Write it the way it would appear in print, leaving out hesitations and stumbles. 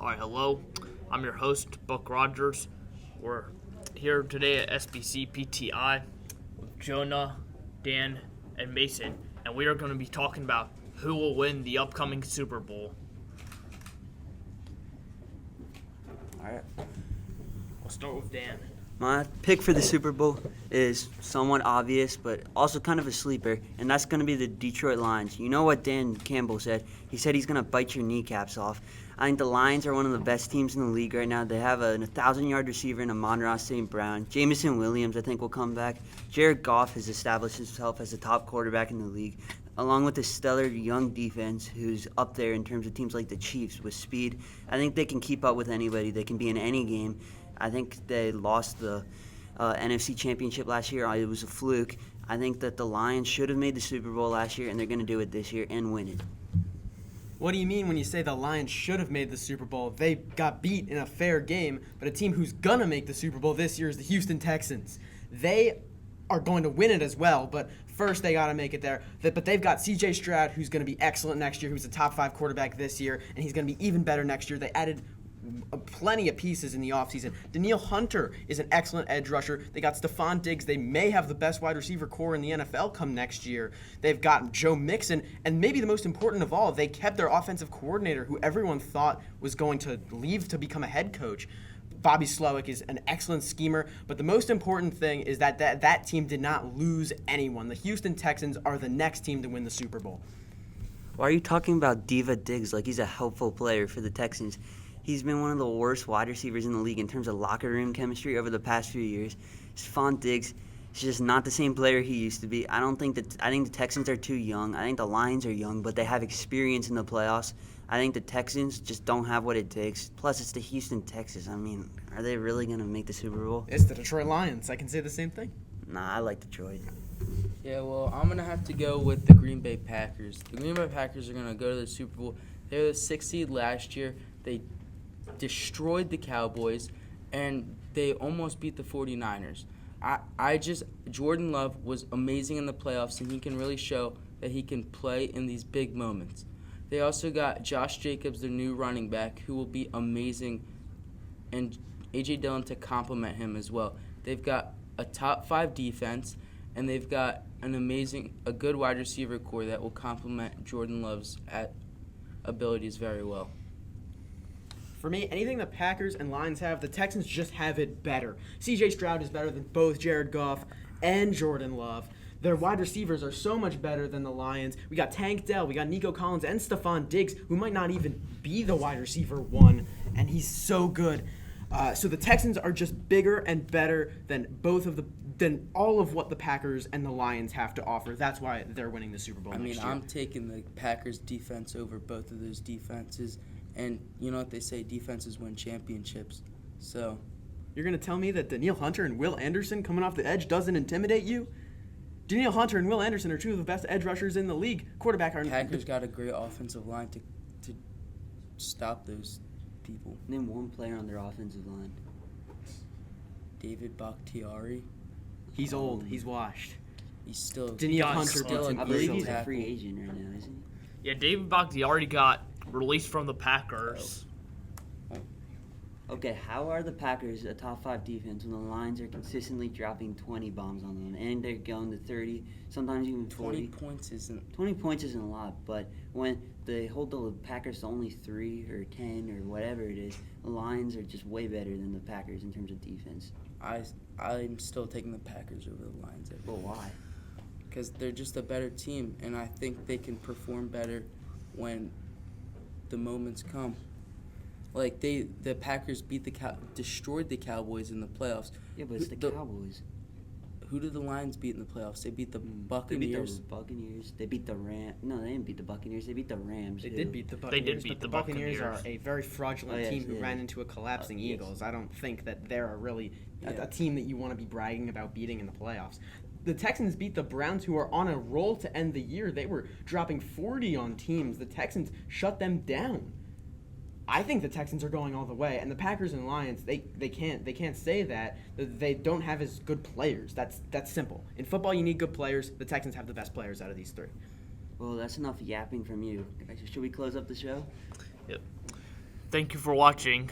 All right, hello. I'm your host, Buck Rogers. We're here today at SBC PTI with Jonah, Dan, and Mason, and we are going to be talking about who will win the upcoming Super Bowl. All right. We'll start with Dan. My pick for the Super Bowl is somewhat obvious, but also kind of a sleeper, and that's going to be the Detroit Lions. You know what Dan Campbell said? He said he's going to bite your kneecaps off. I think the Lions are one of the best teams in the league right now. They have a 1,000-yard receiver in Amon-Ra St. Brown. Jameson Williams, I think, will come back. Jared Goff has established himself as the top quarterback in the league, along with a stellar young defense who's up there in terms of teams like the Chiefs with speed. I think they can keep up with anybody. They can be in any game. I think they lost the NFC Championship last year. It was a fluke. I think that the Lions should have made the Super Bowl last year, and they're going to do it this year and win it. What do you mean when you say the Lions should have made the Super Bowl? They got beat in a fair game, but a team who's going to make the Super Bowl this year is the Houston Texans. They are going to win it as well, but first they got to make it there. But they've got C.J. Stroud, who's going to be excellent next year, who's a top 5 quarterback this year, and he's going to be even better next year. They added plenty of pieces in the offseason. Danielle Hunter is an excellent edge rusher. They got Stephon Diggs. They may have the best wide receiver core in the NFL come next year. They've got Joe Mixon, and maybe the most important of all, they kept their offensive coordinator, who everyone thought was going to leave to become a head coach. Bobby Slowick is an excellent schemer, but the most important thing is that team did not lose anyone. The Houston Texans are the next team to win the Super Bowl. Why are you talking about Diva Diggs like he's a helpful player for the Texans? He's been one of the worst wide receivers in the league in terms of locker room chemistry over the past few years. Stephon Diggs is just not the same player he used to be. I think the Texans are too young. I think the Lions are young, but they have experience in the playoffs. I think the Texans just don't have what it takes. Plus, it's the Houston Texans. I mean, are they really going to make the Super Bowl? It's the Detroit Lions. I can say the same thing. Nah, I like Detroit. Yeah, well, I'm going to have to go with the Green Bay Packers. The Green Bay Packers are going to go to the Super Bowl. They were the 6th seed last year. They destroyed the Cowboys, and they almost beat the 49ers. Jordan Love was amazing in the playoffs, and he can really show that he can play in these big moments. They also got Josh Jacobs, their new running back, who will be amazing, and A.J. Dillon to complement him as well. They've got a top 5 defense, and they've got a good wide receiver core that will complement Jordan Love's abilities very well. For me, anything the Packers and Lions have, the Texans just have it better. C.J. Stroud is better than both Jared Goff and Jordan Love. Their wide receivers are so much better than the Lions. We got Tank Dell, we got Nico Collins, and Stephon Diggs, who might not even be the wide receiver one, and he's so good. So the Texans are just bigger and better than than all of what the Packers and the Lions have to offer. That's why they're winning the Super Bowl next year. I'm taking the Packers defense over both of those defenses. And you know what they say, defenses win championships. So you're going to tell me that Danielle Hunter and Will Anderson coming off the edge doesn't intimidate you? Danielle Hunter and Will Anderson are two of the best edge rushers in the league. Packers got a great offensive line to stop those people. Name one player on their offensive line. David Bakhtiari. He's old. He's washed. He's still Danielle Hunter. Still I believe he's a free agent right now, isn't he? Yeah, David Bakhtiari got released from the Packers. Okay, how are the Packers a top 5 defense when the Lions are consistently dropping 20 bombs on them and they're going to 30, sometimes even 40? 20 points isn't a lot, but when they hold the Packers to only 3 or 10 or whatever it is, the Lions are just way better than the Packers in terms of defense. I'm still taking the Packers over the Lions. But why? Because they're just a better team, and I think they can perform better when the moments come. Like the Packers destroyed the Cowboys in the playoffs. Yeah, but it's the Cowboys. Who did the Lions beat in the playoffs? They beat the Buccaneers. They beat the Buccaneers. They beat the Rams. No, they didn't beat the Buccaneers. They beat the Rams. They did beat the Buccaneers. But the Buccaneers are a very fraudulent team who ran into a collapsing yes. Eagles. I don't think that they're a team that you want to be bragging about beating in the playoffs. The Texans beat the Browns, who are on a roll to end the year. They were dropping 40 on teams. The Texans shut them down. I think the Texans are going all the way, and the Packers and Lions, they can't say that. They don't have as good players. That's simple. In football, you need good players. The Texans have the best players out of these 3. Well, that's enough yapping from you. Should we close up the show? Yep. Thank you for watching.